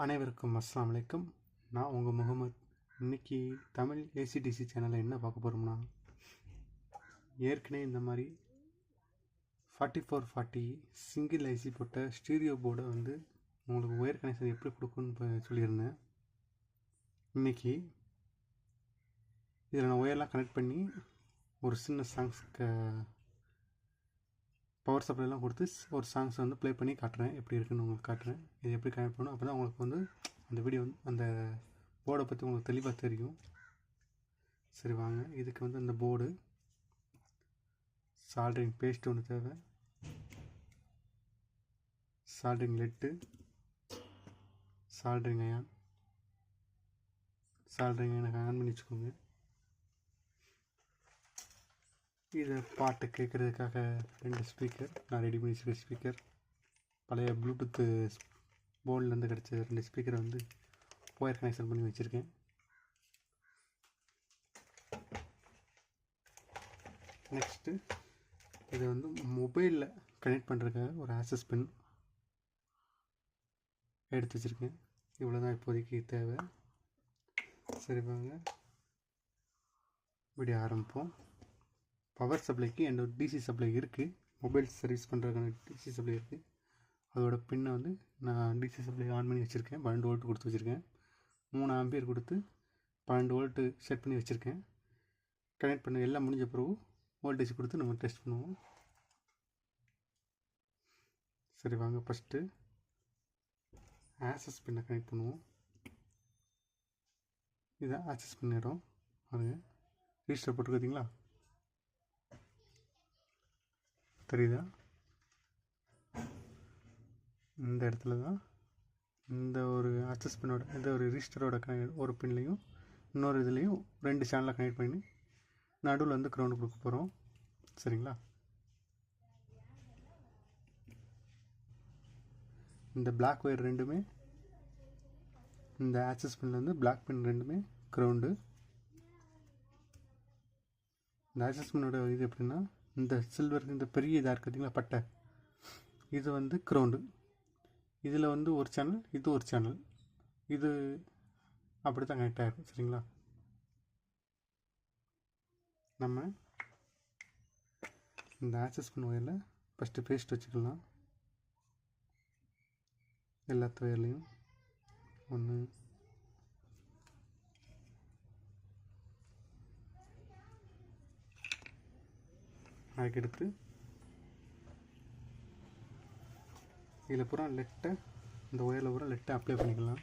அனைவருக்கும் அஸ்ஸலாமு அலைக்கும். நான் உங்கள் முகமது. இன்றைக்கி தமிழ் ஏசிடிசி சேனலில் என்ன பார்க்க போகிறோம்னா, ஏற்கனவே இந்த மாதிரி 4440 சிங்கிள் ஐசி போட்ட ஸ்டீரியோ போர்டை வந்து உங்களுக்கு ஒயர் கனெக்ஷன் எப்படி கொடுக்குன்னு சொல்லியிருந்தேன். இன்றைக்கி இதில் நான் ஒயர்லாம் கனெக்ட் பண்ணி ஒரு சின்ன சாங்ஸ்க்கு பவர் சப்ளைலாம் கொடுத்து ஒரு சாங்ஸை வந்து ப்ளே பண்ணி காட்டுறேன். எப்படி இருக்குன்னு உங்களுக்கு காட்டுறேன். இது எப்படி கனெக்ட் பண்ணணும், அப்போ தான் உங்களுக்கு வந்து அந்த வீடியோ வந்து அந்த போர்டை பற்றி உங்களுக்கு தெளிவாக தெரியும். சரி வாங்க. இதுக்கு வந்து அந்த போர்டு, சால்ட்ரிங் பேஸ்ட் ஒன்று தேவை, soldering lead, soldering iron. Soldering எனக்கு ஆன் பண்ணி வச்சுக்கோங்க. இதை பாட்டு கேட்குறதுக்காக 2 ஸ்பீக்கர் நான் ரெடி பண்ணி வச்சுருக்க ஸ்பீக்கர். பழைய ப்ளூடூத்து போர்ட்லேருந்து கிடச்ச 2 ஸ்பீக்கரை வந்து ஒயர் கனெக்ஷன் பண்ணி வச்சுருக்கேன். நெக்ஸ்ட்டு இதை வந்து மொபைலில் கனெக்ட் பண்ணுறதுக்காக ஒரு ஆக்சஸ் பின் எடுத்து வச்சுருக்கேன். இவ்வளோ தான் இப்போதைக்கு தேவை. சரி வாங்க வீடியோ ஆரம்பிப்போம். பவர் சப்ளைக்கு என்னோட டிசி சப்ளை இருக்குது. மொபைல் சர்வீஸ் பண்ணுறதுக்கான டிசி சப்ளை இருக்குது. அதோட பின்னை வந்து நான் டிசி சப்ளை ஆன் பண்ணி வச்சுருக்கேன். 12 வோல்ட் கொடுத்து வச்சுருக்கேன். 3 ஆம்பியர் கொடுத்து 12 வோல்ட்டு செட் பண்ணி வச்சுருக்கேன். கனெக்ட் பண்ண எல்லாம் முடிஞ்ச பிறகு வோல்டேஜ் கொடுத்து நம்ம டெஸ்ட் பண்ணுவோம். சரி வாங்க ஃபஸ்ட்டு ஆக்சஸ் பின்னை கனெக்ட் பண்ணுவோம். இதான் ஆக்சஸ் பின் இடம். பாருங்க, ரிஜிஸ்டர் போட்டுருக்கீங்களா, தெரியுதா? இந்த இடத்துல தான் இந்த ஒரு ஆக்சஸ் பின்னோட இந்த ஒரு ரிஜிஸ்டரோட ஒரு பின்லையும் இன்னொரு இதுலேயும் 2 சேனலை கனெக்ட் பண்ணி நடுவில் வந்து கிரவுண்டு கொடுக்க போகிறோம். சரிங்களா? இந்த பிளாக் ஒயர் ரெண்டுமே, இந்த ஆக்சஸ் பின்லேருந்து பிளாக் பின் ரெண்டுமே கிரவுண்டு. இந்த ஆக்சஸ் பின்னோட இது எப்படின்னா, இந்த சில்வர் இந்த பெரிய இதாக இருக்குது பார்த்தீங்களா பட்டை, இது வந்து கிரவுண்டு. இதில் வந்து ஒரு சேனல், இது ஒரு சேனல், இது அப்படி தான் கனெக்ட் ஆகிருக்கும். சரிங்களா? நம்ம இந்த ஆக்சஸ் பின் ஒயரில் ஃபஸ்ட்டு பேஸ்ட் வச்சுக்கலாம். எல்லா ஒயர்லேயும் 1 அதுக்கடுத்து இதில் பூரா லெட்டை, இந்த ஒயரில் பூரா லெட்டை அப்ளை பண்ணிக்கலாம்.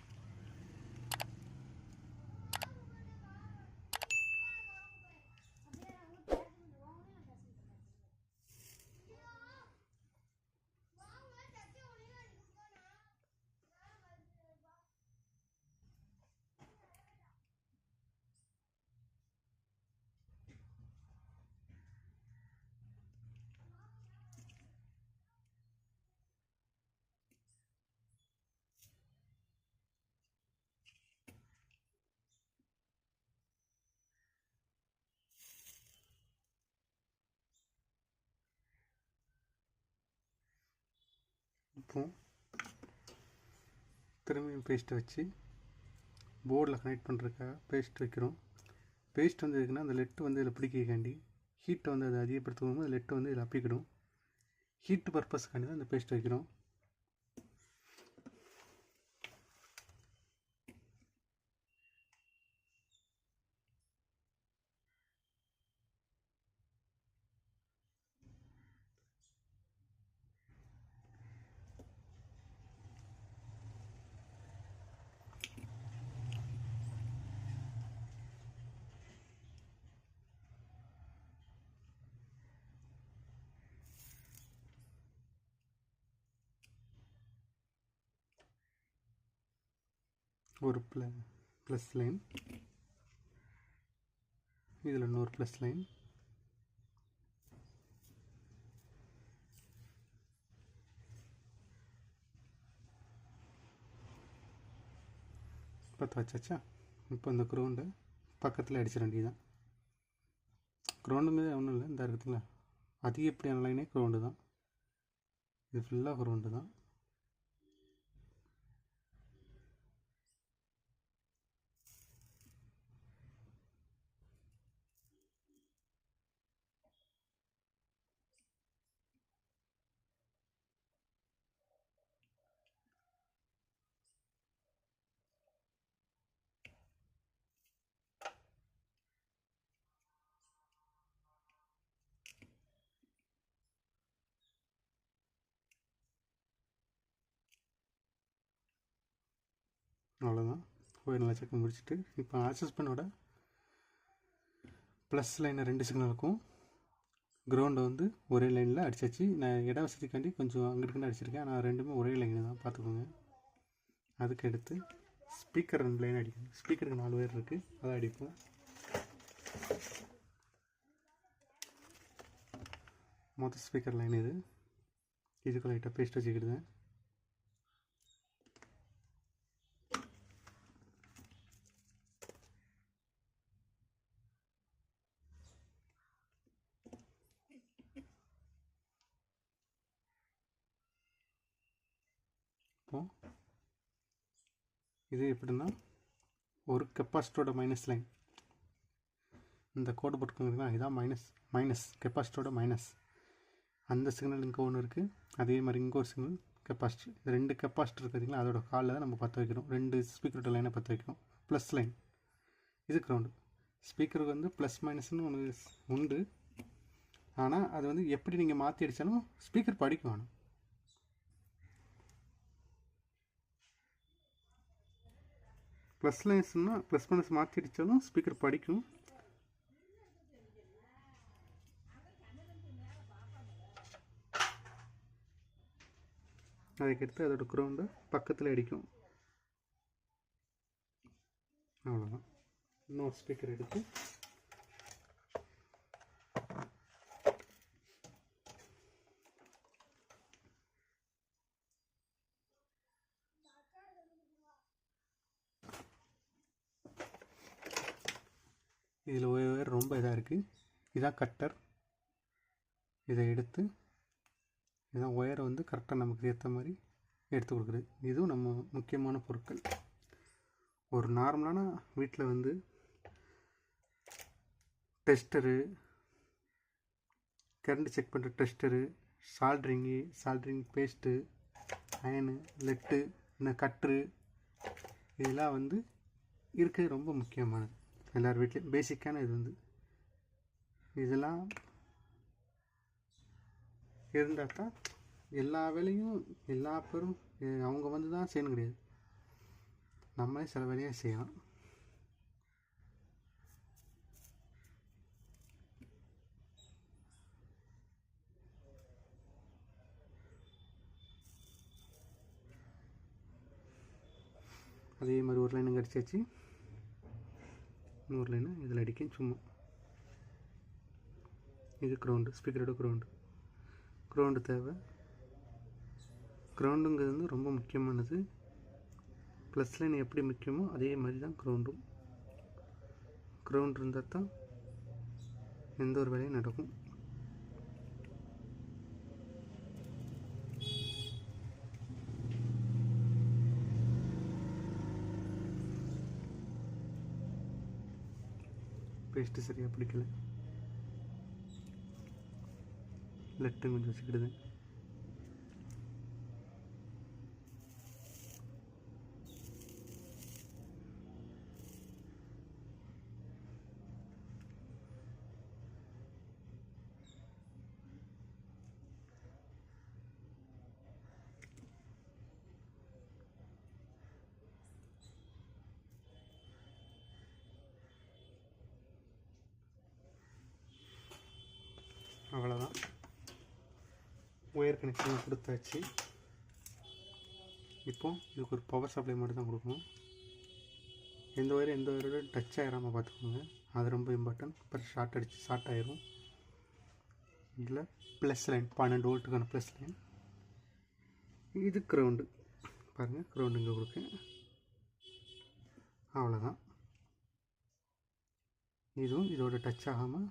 இப்போ திரும்பியும் பேஸ்ட்டை வச்சு போர்டில் கனெக்ட் பண்ணுறதுக்காக பேஸ்ட் வைக்கிறோம். பேஸ்ட் வந்து எதுக்குன்னா, அந்த லெட்டு வந்து இதில் பிடிக்காண்டி ஹீட்டை வந்து அதை அதிகப்படுத்தும் போது லெட்டு வந்து இதில் அப்பிக்கிடும். ஹீட்டு பர்பஸ்க்காண்டி தான் இந்த பேஸ்ட் வைக்கிறோம். ஒரு ப்ளஸ் லைன், இதில் இன்னொரு ப்ளஸ் லைன், பற்ற வச்சாச்சா? இப்போ இந்த க்ரௌண்டை பக்கத்தில் அடிச்சிட வேண்டியதான். க்ரௌண்டுங்கிறது ஒன்றும் இல்லை, இந்த இருக்குதுங்களா அதிகப்படியான லைனே க்ரௌண்டு தான். இது ஃபுல்லாக க்ரௌண்டு தான். அவ்வளோதான். ஒயர் நல்லா செக் முடிச்சுட்டு இப்போ ஆக்சஸ் பண்ணோட ப்ளஸ் லைனை 2 சிக்னலுக்கும் கிரவுண்டை வந்து ஒரே லைனில் அடிச்சாச்சு. நான் இட வசதிக்காண்டி கொஞ்சம் அங்கிட்டு அடிச்சிருக்கேன். ஆனால் ரெண்டுமே ஒரே லைன் தான், பார்த்துக்கோங்க. அதுக்கு எடுத்து ஸ்பீக்கர் 2 லைன் அடிக்கணும். ஸ்பீக்கருக்கு 4 ஒயர் இருக்குது, அதை அடிப்போம். மொதல் ஸ்பீக்கர் லைன் இதுக்கு லைட்டாக பேஸ்ட் வச்சுக்கிடுதேன். இப்போ இது எப்படின்னா ஒரு கெப்பாசிட்டரோட மைனஸ் லைன், இந்த கோடு போட்டுக்கோங்கன்னா இதுதான் மைனஸ் கெப்பாசிட்டரோட மைனஸ். அந்த சிக்னல் இங்கே ஒன்று இருக்குது, அதே மாதிரி இங்கே ஒரு சிக்னல் கெப்பாசிட்டர். 2 கெப்பாசிட்டர் இருக்குதுங்களா, அதோட காலில் தான் நம்ம பற்ற வைக்கிறோம். 2 ஸ்பீக்கரோட லைனை பற்ற வைக்கிறோம். ப்ளஸ் லைன் இது கிரவுண்டு. ஸ்பீக்கருக்கு வந்து ப்ளஸ் மைனஸ்னு ஒன்று உண்டு, ஆனால் அது வந்து எப்படி நீங்கள் மாற்றி அடித்தாலும் ஸ்பீக்கர் படிக்கும். ஆனால் ப்ளஸ் லைன்ஸ்னா ப்ளஸ் மைனஸ் மாற்றி அடித்தாலும் ஸ்பீக்கர் படிக்கும். அதுக்கடுத்து அதோட கிரவுண்டை பக்கத்தில் அடிக்கும். அவ்வளோதான். இன்னொரு ஸ்பீக்கர் எடுத்து இதில் ஒயர் ரொம்ப இதாக இருக்குது. இதான் கட்டர். இதை எடுத்து இதான் ஒயரை வந்து கரெக்டாக நமக்கு ஏற்ற மாதிரி எடுத்து கொடுக்குறது. இதுவும் நம்ம முக்கியமான பொருட்கள். ஒரு நார்மலான வீட்டில் வந்து டெஸ்டரு, கரண்ட் செக் பண்ணுற tester, soldering paste, iron, laddu, இன்னும் கட்ரு, இதெல்லாம் வந்து இருக்கிறது ரொம்ப முக்கியமானது. எல்லார் வீட்லேயும் பேசிக்கான இது வந்து இதெல்லாம் இருந்தால் தான் எல்லா வேலையும் எல்லா பேரும் அவங்க வந்து தான் செய்யணும் கிடையாது, நம்மளே சில வேலையாக செய்யலாம். அதே மாதிரி ஒரு லைன் அடிச்சாச்சு. இன்னொரு லைனை இதில் அடிக்க சும்மா. இது கிரவுண்டு, ஸ்பீக்கரோட கிரவுண்டு தேவை. கிரவுண்டுங்கிறது வந்து ரொம்ப முக்கியமானது. ப்ளஸ் லைன் எப்படி முக்கியமோ அதே மாதிரி தான் கிரவுண்டும். கிரவுண்ட் இருந்தால் தான் எந்த ஒரு வேலையும் நடக்கும். பேஸ்ட்டு சரியாக பிடிக்கல, லெட்டு கொஞ்சம் வச்சுக்கிடுது. அவ்வளோதான். ஒயர் கனெக்ஷன் கொடுத்தாச்சு. இப்போ இதுக்கு ஒரு பவர் சப்ளை மட்டும் தான் கொடுக்கணும். எந்த ஒயரோட டச் ஆகிடாமல் பார்த்துக்கோங்க, அது ரொம்ப இம்பார்ட்டன்ட். அப்புறம் ஷார்ட் ஆயிரும். இதில் ப்ளஸ் லைன் 12 வோல்ட்டுக்கான ப்ளஸ் லைன். இது கிரவுண்டு, பாருங்கள் கிரவுண்டு இங்கே கொடுக்கேன். அவ்வளோதான். இதுவும் இதோட டச் ஆகாமல்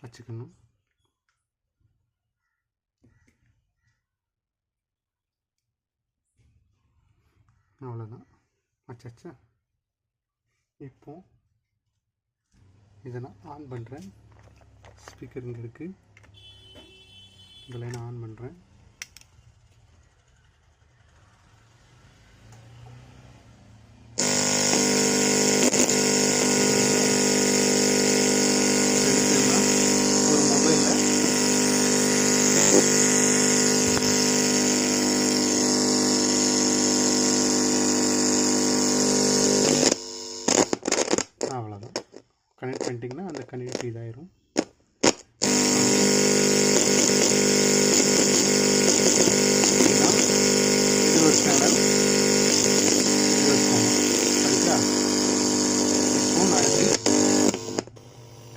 வச்சுக்கணும். அவ்வளோதான், வச்சாச்சா. இப்போ இதை நான் ஆன் பண்ணுறேன். ஸ்பீக்கர் இங்கே இருக்குது, இதில் நான் ஆன் பண்ணுறேன். கனெக்ட் பண்ணிட்டிங்கன்னா அந்த கனெக்டிவிட்டி இதாயிரும். இது ஒரு சேனல், இது ஒரு சேனல். சரிங்களா? இப்போ நான் எப்படி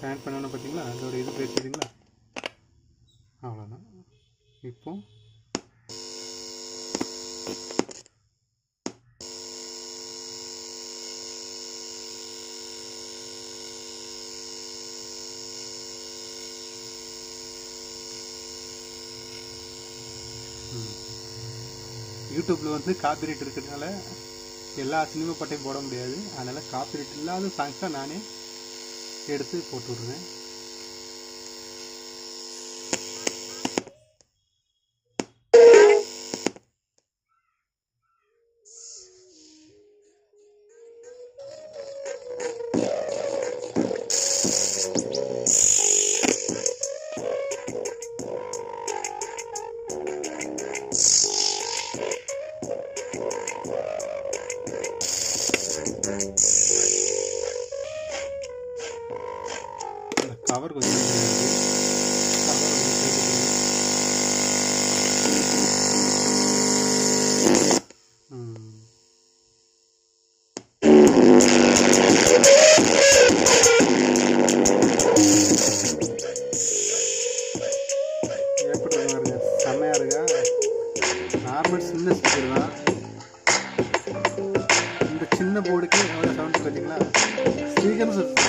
கனெக்ட் பண்ணணும் பார்த்தீங்களா? அதோட இது பேசுறீங்களா? அவ்வளோதான். இப்போ யூடியூப்பில் வந்து காப்பிரைட் இருக்கிறதுனால எல்லா சினிமா பாட்டையும் போட முடியாது. அதனால் காப்பிரைட் இல்லாத சாங்ஸ் தான் நானே எடுத்து போட்டு விட்ருவேன். கவர் கொஞ்சம் எப்படி பாருங்க, செம்மையாக இருக்கா? நார்மல் சின்ன ஸ்பீக்கர் தான். இந்த சின்ன போர்டுக்கு எவ்வளோ சவுண்ட் பார்த்தீங்களா? ஸ்பீக்கர்னு சொல்லுங்கள்.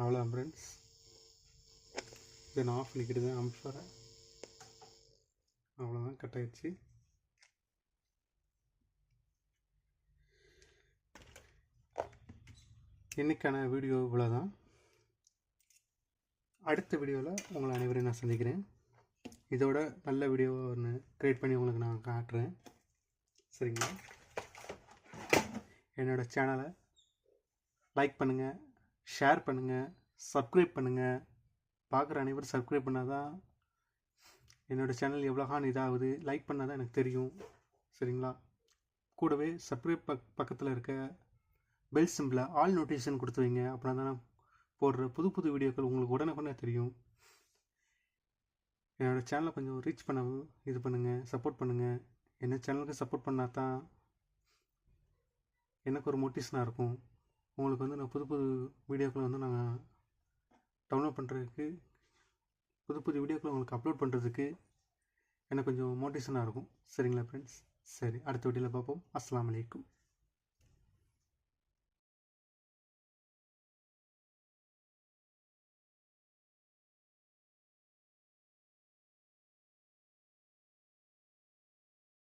அவ்வளோதான் ஃப்ரெண்ட்ஸ். இதை நான் ஆஃப் பண்ணிக்கிட்டு தான் அனுப்பிச்சுறேன். அவ்வளோதான், கட் ஆயிடுச்சு. இன்றைக்கான வீடியோ இவ்வளோதான். அடுத்த வீடியோவில் உங்களை அனைவரையும் நான் சந்திக்கிறேன். இதோட நல்ல வீடியோ ஒன்று க்ரியேட் பண்ணி உங்களுக்கு நான் காட்டுறேன். சரிங்களா? என்னோடய சேனலை லைக் பண்ணுங்கள், ஷேர் பண்ணுங்கள், சப்ஸ்கிரைப் பண்ணுங்கள். பார்க்குற அனைவரும் சப்ஸ்கிரைப் பண்ணால் தான் என்னோடய சேனல் எவ்வளோகான் இதாகுது. லைக் பண்ணால் தான் எனக்கு தெரியும். சரிங்களா? கூடவே சப்ஸ்கிரைப் பக்கத்தில் இருக்க பெல் சிம்பிளை ஆல் நோட்டிஃபிகேஷன் கொடுத்து வைங்க. அப்படின்னா தான் போடுற புது புது வீடியோக்கள் உங்களுக்கு உடனே தெரியும். என்னோடய சேனலை கொஞ்சம் ரீச் பண்ண இது பண்ணுங்கள், சப்போர்ட் பண்ணுங்கள். என்ன சேனலுக்கு சப்போர்ட் பண்ணால் தான் எனக்கு ஒரு மோட்டிவேஷனாக இருக்கும். உங்களுக்கு வந்து நான் புது புது வீடியோக்களை வந்து நாங்கள் டவுன்லோட் பண்ணுறதுக்கு, புது வீடியோக்களை உங்களுக்கு அப்லோட் பண்ணுறதுக்கு எனக்கு கொஞ்சம் மோட்டிவேஷனாக இருக்கும். சரிங்களா ஃப்ரெண்ட்ஸ்? சரி, அடுத்த வீடியோவில் பார்ப்போம். அஸ்ஸலாமு அலைக்கும்.